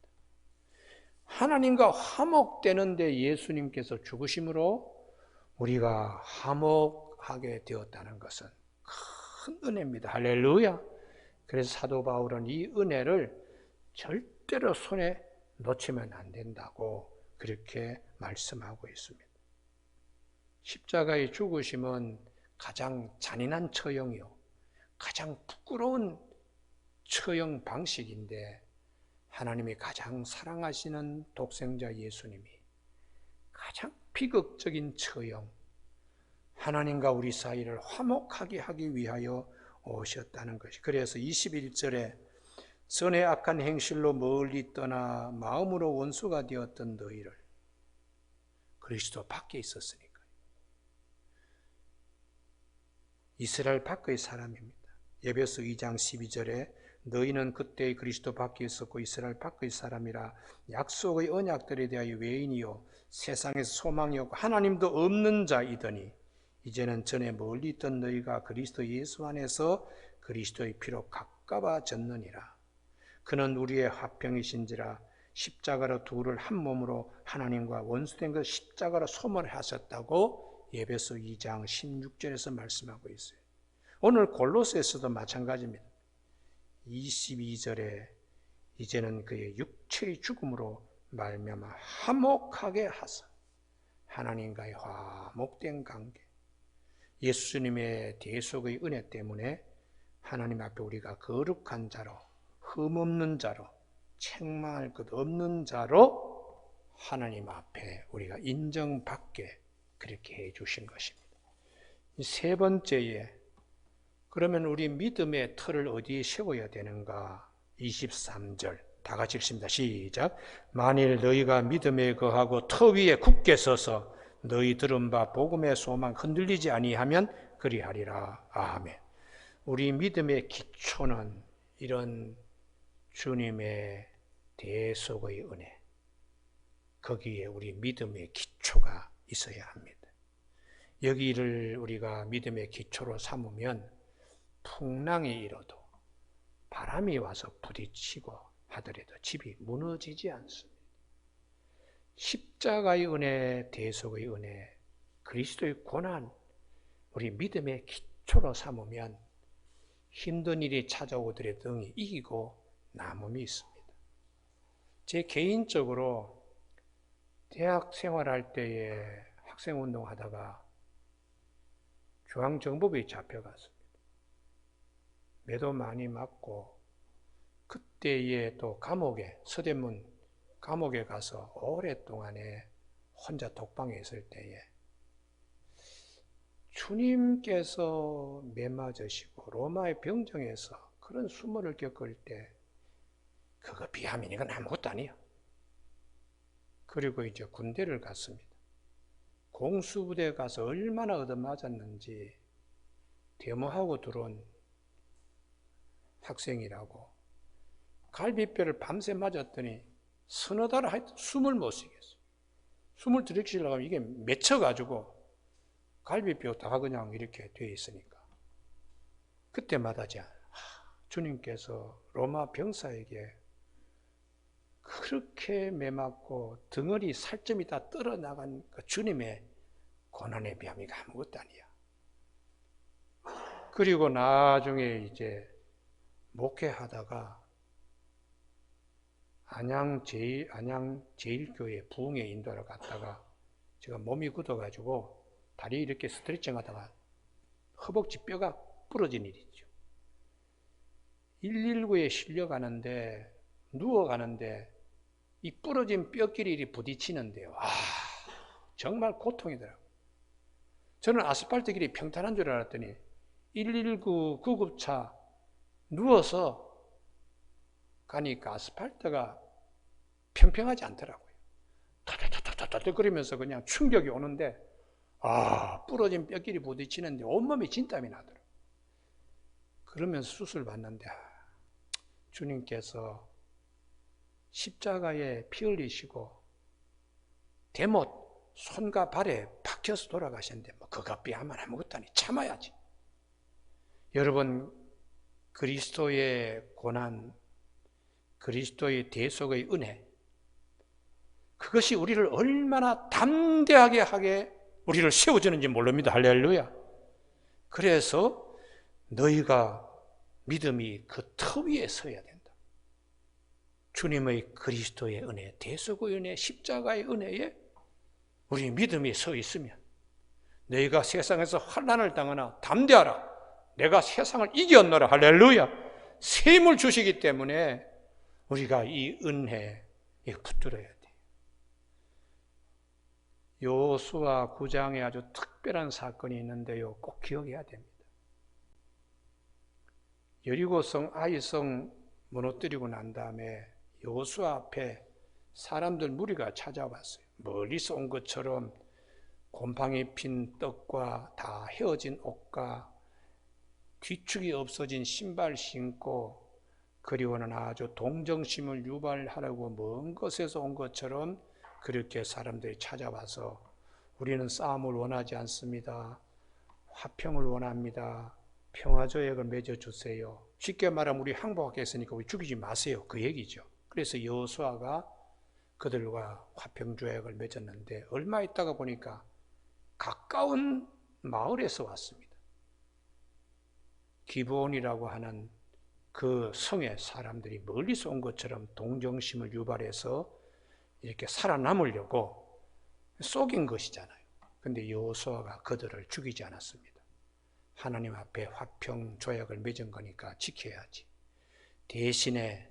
S1: 하나님과 화목되는데 예수님께서 죽으심으로 우리가 화목하게 되었다는 것은 큰 은혜입니다. 할렐루야. 그래서 사도 바울은 이 은혜를 절대로 손에 놓치면 안 된다고 그렇게 말씀하고 있습니다. 십자가의 죽으심은 가장 잔인한 처형이요, 가장 부끄러운 처형 방식인데 하나님이 가장 사랑하시는 독생자 예수님이 가장 비극적인 처형, 하나님과 우리 사이를 화목하게 하기 위하여 오셨다는 것이. 그래서 21절에 선의 악한 행실로 멀리 떠나 마음으로 원수가 되었던 너희를, 그리스도 밖에 있었으니까. 이스라엘 밖의 사람입니다. 에베소 2장 12절에 너희는 그때의 그리스도 밖에 있었고 이스라엘 밖의 사람이라 약속의 언약들에 대하여 외인이요 세상에서 소망이 없고 하나님도 없는 자이더니 이제는 전에 멀리 있던 너희가 그리스도 예수 안에서 그리스도의 피로 가까워졌느니라. 그는 우리의 화평이신지라 십자가로 둘을 한 몸으로 하나님과 원수된 것 십자가로 소멸하셨다고 에베소 2장 16절에서 말씀하고 있어요. 오늘 골로새에서도 마찬가지입니다. 22절에 이제는 그의 육체의 죽음으로 말미암아 화목하게 하사 하나님과의 화목된 관계, 예수님의 대속의 은혜 때문에 하나님 앞에 우리가 거룩한 자로, 흠없는 자로, 책망할 것 없는 자로 하나님 앞에 우리가 인정받게 그렇게 해 주신 것입니다. 세 번째에 그러면 우리 믿음의 틀을 어디에 세워야 되는가? 23절 다 같이 읽습니다. 시작. 만일 너희가 믿음에 거하고 터 위에 굳게 서서 너희 들은 바 복음의 소망 흔들리지 아니하면 그리하리라. 아멘. 우리 믿음의 기초는 이런 주님의 대속의 은혜, 거기에 우리 믿음의 기초가 있어야 합니다. 여기를 우리가 믿음의 기초로 삼으면 풍랑이 일어도 바람이 와서 부딪히고 하더라도 집이 무너지지 않습니다. 십자가의 은혜, 대속의 은혜, 그리스도의 고난, 우리 믿음의 기초로 삼으면 힘든 일이 찾아오더라도 능히 이기고 남음이 있습니다. 제 개인적으로 대학 생활할 때에 학생운동 하다가 중앙정보부에 잡혀갔습니다. 매도 많이 맞고 그때에 또 감옥에, 서대문 감옥에 가서 오랫동안에 혼자 독방에 있을 때에 주님께서 매 맞으시고 로마의 병정에서 그런 수모를 겪을 때 그거 비하면 이건 아무것도 아니에요. 그리고 이제 군대를 갔습니다. 공수부대에 가서 얼마나 얻어맞았는지 데모하고 들어온 학생이라고 갈비뼈를 밤새 맞았더니 서너 달을 숨을 못 쉬겠어. 숨을 들이키려고 하면 이게 맺혀가지고 갈비뼈 다 그냥 이렇게 돼 있으니까. 그때마다 주님께서 로마 병사에게 그렇게 매맞고 덩어리 살점이 다 떨어나간 그 주님의 고난에 비하면 이거 아무것도 아니야. 그리고 나중에 이제 목회하다가 안양 제일교회 부흥회 인도하러 갔다가 제가 몸이 굳어가지고 다리 이렇게 스트레칭 하다가 허벅지 뼈가 부러진 일이 있죠. 119에 실려가는데 누워가는데 이 부러진 뼈끼리 부딪히는데요. 정말 고통이더라고요. 저는 아스팔트 길이 평탄한 줄 알았더니 119 구급차 누워서 가니까 아스팔트가 평평하지 않더라고요. 터터터터터거리면서 그냥 충격이 오는데 부러진 뼈끼리 부딪히는데 온몸이 진땀이 나더라고요. 그러면서 수술 받는데 주님께서 십자가에 피 흘리시고 대못 손과 발에 박혀서 돌아가셨는데 그가 삐하면 아무것도 아니 참아야지. 여러분 그리스도의 고난, 그리스도의 대속의 은혜, 그것이 우리를 얼마나 담대하게 하게 우리를 세워주는지 모릅니다. 할렐루야. 그래서 너희가 믿음이 그 터 위에 서야 된다. 주님의 그리스도의 은혜, 대속의 은혜, 십자가의 은혜에 우리 믿음이 서 있으면 너희가 세상에서 환난을 당하나 담대하라. 내가 세상을 이겼노라. 할렐루야. 새 힘을 주시기 때문에 우리가 이 은혜에 붙들어야 돼. 여호수아 9장에 아주 특별한 사건이 있는데요. 꼭 기억해야 됩니다. 여리고성 아이성 무너뜨리고 난 다음에 여호수아 앞에 사람들 무리가 찾아왔어요. 멀리서 온 것처럼 곰팡이 핀 떡과 다 헤어진 옷과 뒤축이 없어진 신발 신고, 그리고는 아주 동정심을 유발하려고 먼 곳에서 온 것처럼 그렇게 사람들이 찾아와서 우리는 싸움을 원하지 않습니다. 화평을 원합니다. 평화조약을 맺어주세요. 쉽게 말하면 우리 항복하겠으니까 우리 죽이지 마세요. 그 얘기죠. 그래서 여호수아가 그들과 화평조약을 맺었는데 얼마 있다가 보니까 가까운 마을에서 왔습니다. 기브온이라고 하는 그 성의 사람들이 멀리서 온 것처럼 동정심을 유발해서 이렇게 살아남으려고 속인 것이잖아요. 근데 여호수아가 그들을 죽이지 않았습니다. 하나님 앞에 화평 조약을 맺은 거니까 지켜야지. 대신에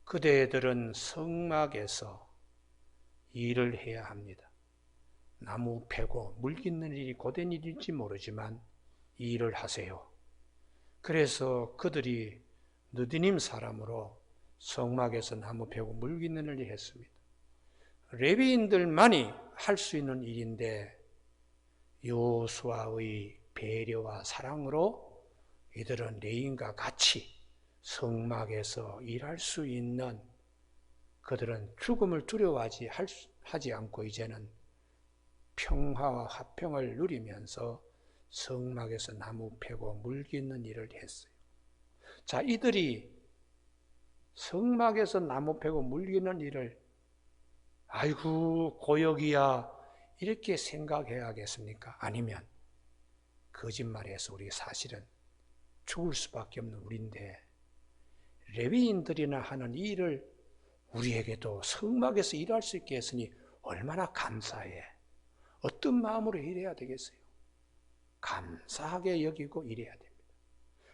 S1: 그대들은 성막에서 일을 해야 합니다. 나무 패고 물 깃는 일이 고된 일일지 모르지만 이 일을 하세요. 그래서 그들이 느디님 사람으로 성막에서 나무 패고 물 깃는 일을 했습니다. 레위인들만이 할 수 있는 일인데 여호수아의 배려와 사랑으로 이들은 레위인과 같이 성막에서 일할 수 있는, 그들은 죽음을 두려워하지 않고 이제는 평화와 화평을 누리면서 성막에서 나무 패고 물 깃는 일을 했어요. 자, 이들이 성막에서 나무 패고 물 깃는 일을 아이고 고역이야 이렇게 생각해야겠습니까? 아니면 거짓말해서 우리 사실은 죽을 수밖에 없는 우리인데 레위인들이나 하는 이 일을 우리에게도 성막에서 일할 수 있게 했으니 얼마나 감사해. 어떤 마음으로 일해야 되겠어요? 감사하게 여기고 일해야 됩니다.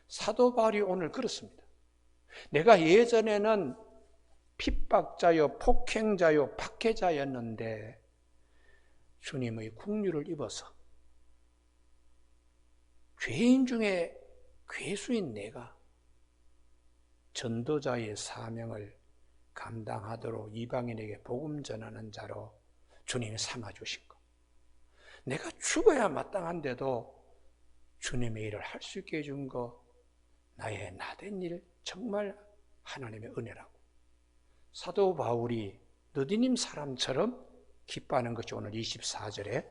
S1: 사도 바울이 오늘 그렇습니다. 내가 예전에는 핍박자요, 폭행자요, 박해자였는데 주님의 긍휼을 입어서 죄인 중에 괴수인 내가 전도자의 사명을 감당하도록 이방인에게 복음 전하는 자로 주님이 삼아주신 것. 내가 죽어야 마땅한데도 주님의 일을 할 수 있게 해준 거 나의 나된 일 정말 하나님의 은혜라고. 사도 바울이 느디님 사람처럼 기뻐하는 것이 오늘 24절에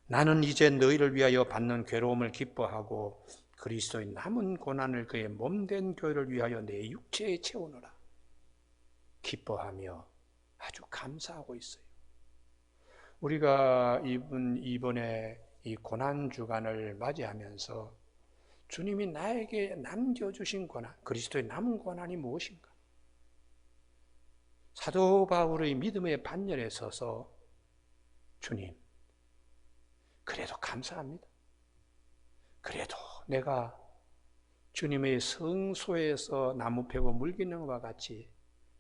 S1: 나는 이제 너희를 위하여 받는 괴로움을 기뻐하고 그리스도의 남은 고난을 그의 몸된 교회를 위하여 내 육체에 채우노라. 기뻐하며 아주 감사하고 있어요. 우리가 이번에 이 고난주간을 맞이하면서 주님이 나에게 남겨주신 고난, 그리스도의 남은 고난이 무엇인가? 사도 바울의 믿음의 반열에 서서 주님, 그래도 감사합니다. 그래도 내가 주님의 성소에서 나무 패고 물기는 것과 같이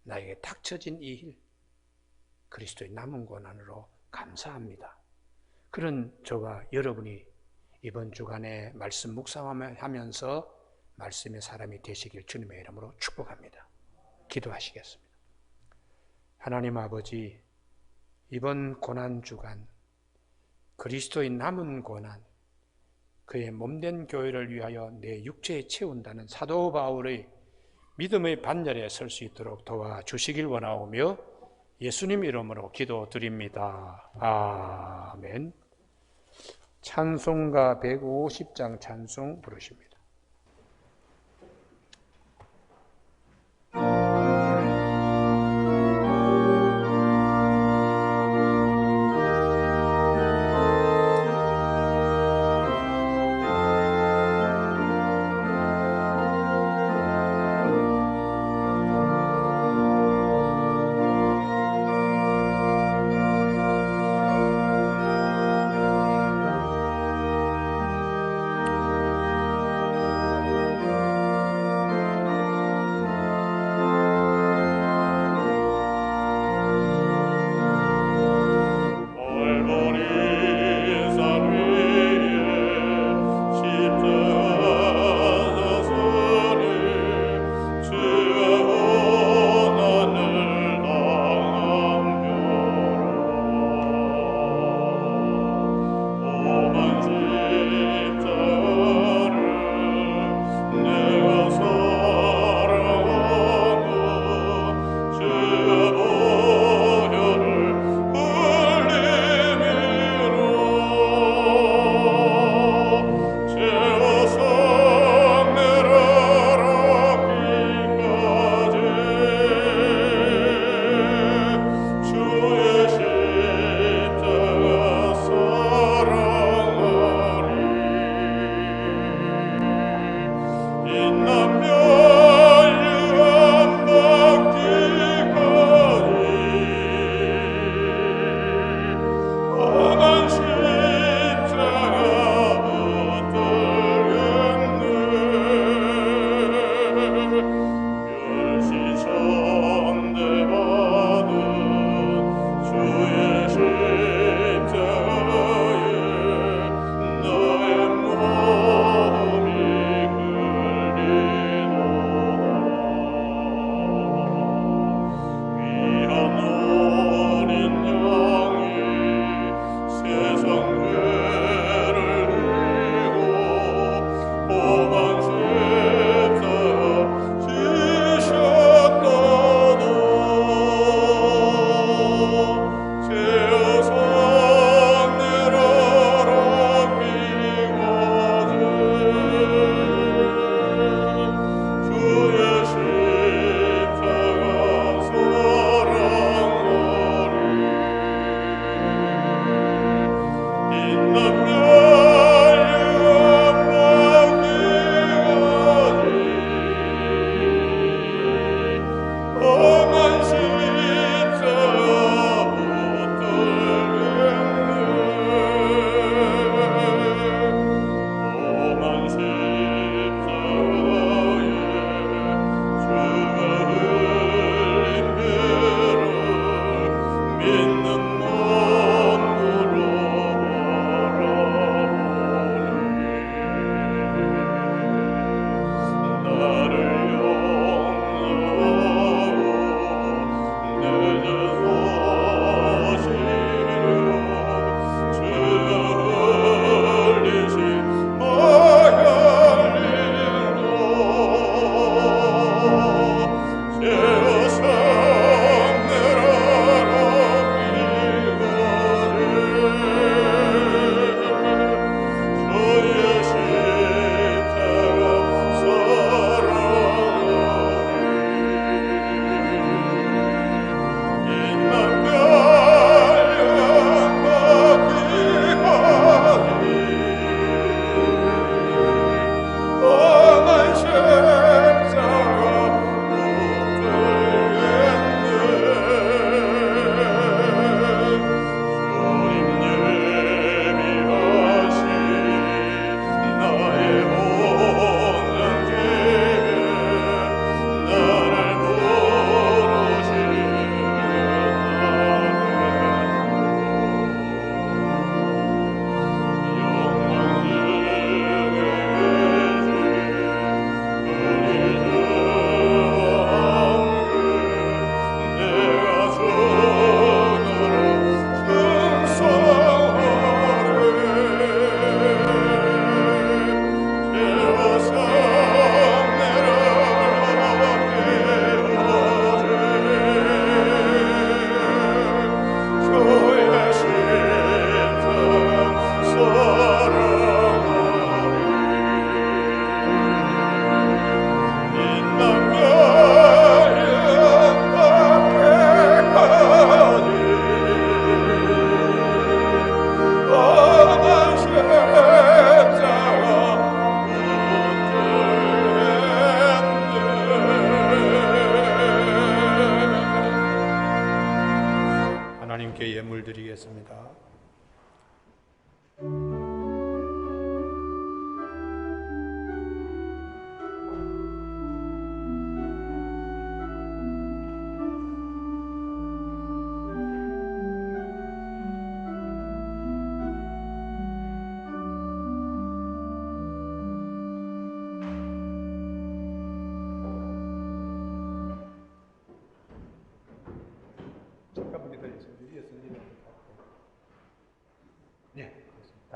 S1: 나에게 닥쳐진 이 일, 그리스도의 남은 고난으로 감사합니다. 그런 저와 여러분이 이번 주간에 말씀 묵상하면서 말씀의 사람이 되시길 주님의 이름으로 축복합니다. 기도하시겠습니다. 하나님 아버지, 이번 고난 주간 그리스도의 남은 고난, 그의 몸된 교회를 위하여 내 육체에 채운다는 사도 바울의 믿음의 반열에 설 수 있도록 도와주시길 원하오며 예수님 이름으로 기도드립니다. 아멘. 찬송가 150장 찬송 부르십니다.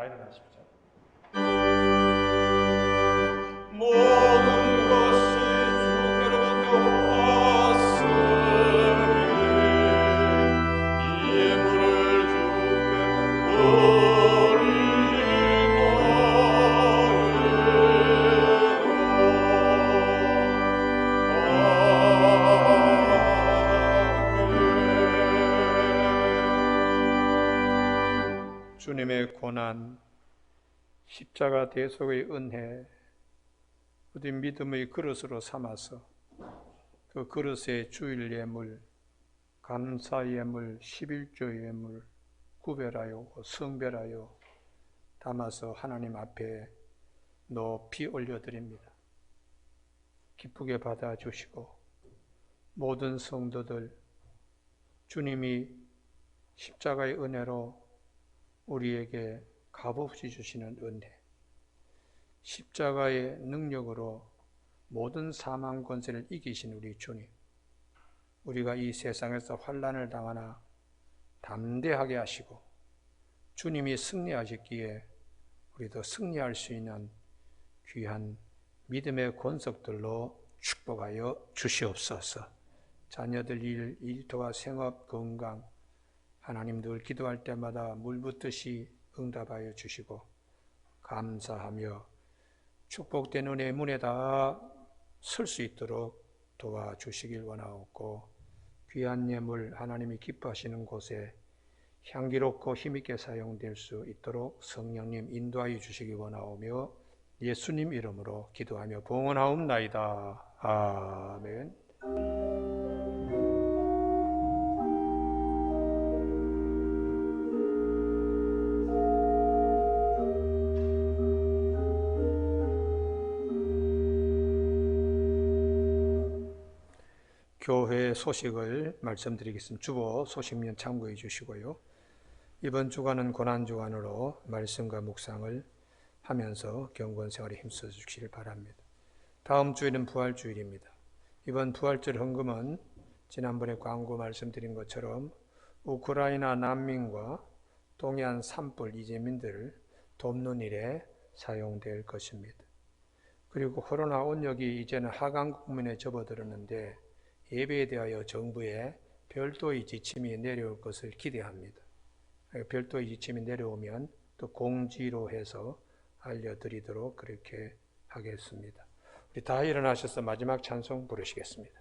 S1: 일어나십시오. 모든 것이 주께로부터 왔으니 이 예물을 주께 드리노라. 주님의 고난, 십자가 대속의 은혜, 우리 믿음의 그릇으로 삼아서 그 그릇에 주일 예물, 감사 예물, 11조 예물 구별하여 성별하여 담아서 하나님 앞에 높이 올려드립니다. 기쁘게 받아주시고 모든 성도들 주님이 십자가의 은혜로 우리에게 값없이 주시는 은혜, 십자가의 능력으로 모든 사망 권세를 이기신 우리 주님, 우리가 이 세상에서 환난을 당하나 담대하게 하시고 주님이 승리하셨기에 우리도 승리할 수 있는 귀한 믿음의 권속들로 축복하여 주시옵소서. 자녀들 일터와 생업, 건강, 하나님 늘 기도할 때마다 물붓듯이 응답하여 주시고 감사하며 축복된 은혜의 문에 다 설 수 있도록 도와주시길 원하옵고, 귀한 예물 하나님이 기뻐하시는 곳에 향기롭고 힘있게 사용될 수 있도록 성령님 인도하여 주시기 원하오며 예수님 이름으로 기도하며 봉헌하옵나이다. 아멘. 교회 소식을 말씀드리겠습니다. 주보 소식면 참고해 주시고요. 이번 주간은 고난주간으로 말씀과 묵상을 하면서 경건 생활에 힘써 주시길 바랍니다. 다음 주일은 부활주일입니다. 이번 부활절 헌금은 지난번에 광고 말씀드린 것처럼 우크라이나 난민과 동해안 산불 이재민들을 돕는 일에 사용될 것입니다. 그리고 코로나 온역이 이제는 하강 국면에 접어들었는데 예배에 대하여 정부에 별도의 지침이 내려올 것을 기대합니다. 별도의 지침이 내려오면 또 공지로 해서 알려드리도록 그렇게 하겠습니다. 우리 다 일어나셔서 마지막 찬송 부르시겠습니다.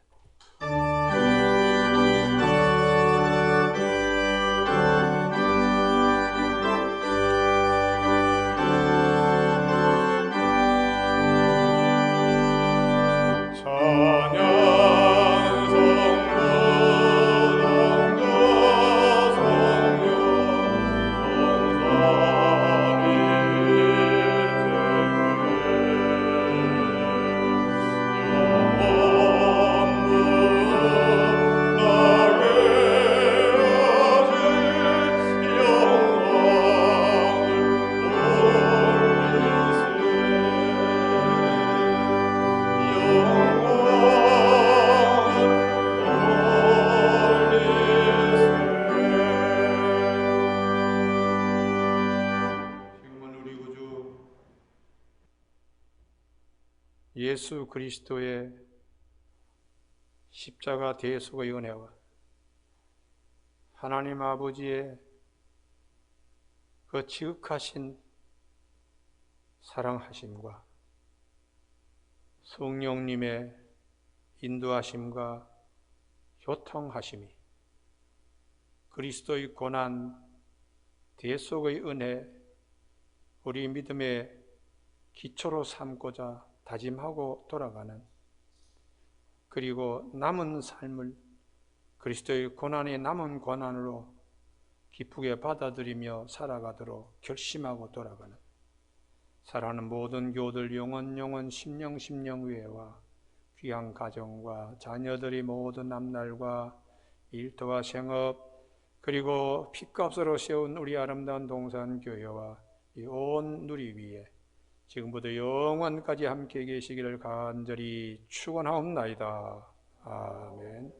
S1: 예수 그리스도의 십자가 대속의 은혜와 하나님 아버지의 그 지극하신 사랑하심과 성령님의 인도하심과 교통하심이 그리스도의 고난 대속의 은혜 우리 믿음의 기초로 삼고자 다짐하고 돌아가는, 그리고 남은 삶을 그리스도의 고난이 남은 고난으로 기쁘게 받아들이며 살아가도록 결심하고 돌아가는 사랑하는 모든 교우들 영원 심령회와 귀한 가정과 자녀들이 모든 앞날과 일터와 생업 그리고 핏값으로 세운 우리 아름다운 동산교회와 이 온 누리 위에 지금부터 영원까지 함께 계시기를 간절히 축원하옵나이다. 아멘.